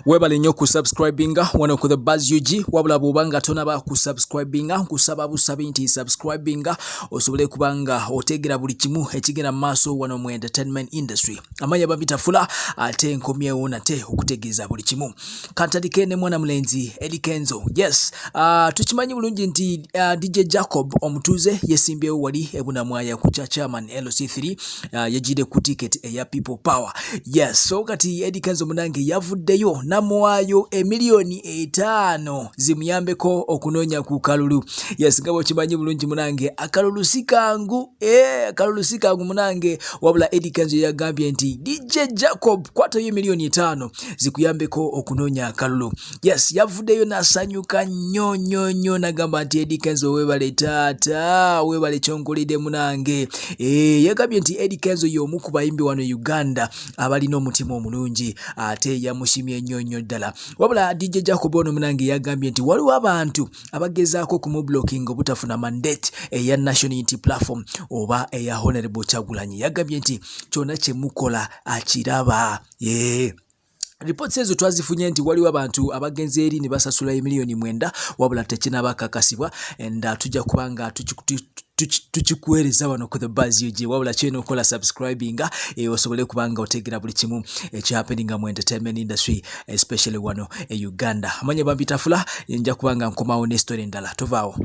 Webale nnyo ku subscribinga wano ku the Buzz UG wabula bw'obanga tonaba ku subscribinga nkusaba busabe nti subscribinga osobole kubanga otegera buli kimu ekigenda mu maaso wano mu entertainment industry. Amanya babitafula ate nkomyewo nate okutegeeza buli kimu. Kantandike ne mwana mulenzi Eddy Kenzo. Yes, tukimanyi bulungi nti DJ Jacob Omutuuze yesimbyewo wali ebunamwaya ku chairman LC3 yajide ku ticket eya People Power. Yes, so kati Eddy Kenzo munange yavuddeyo namwayo emiliyoni 5 zimuyambeko okunoonya ku kalulu. Yes, ngabo kimanyi bulungi munange akalulu sikangu akalulu sikangu munange wabula Eddy Kenzo yagambye nti DJ Jacob kwatayo emiliyoni 5 zikuyambeko okunoonya akalulu. Yes, yavuddeyo nasanyuka nnyo nagamba nti Eddy Kenzo webale taata webale kyonkolide munange. Yagambye nti Eddy Kenzo y'omu ku bayimbi wano Uganda abalina omutima omulungi ate yamushimye nnyo ddala. Wabula DJ Jacob ono munange yagambye nti waliwo abantu abagezaako kumublocking obutafuna mandate eya National Unity Platform oba eya Honorable Kyagulanyi. Yagambye nti kyonna kye mukola akiraba. Reports ezo twazifunye nti waliwo abantu abagenze eri ne basasula emiliyoni 9 wabula tekinaba kakasibwa and tujja kubanga tukikuweereza wano ku the Buzz UG wabula kyeno okola subscribinga osobole kubanga otegera buli kimu ekihappeninga mu entertainment industry especially wano Uganda. Amanya bambitafula nja kubanga nkomawo ne story ndala tovaawo.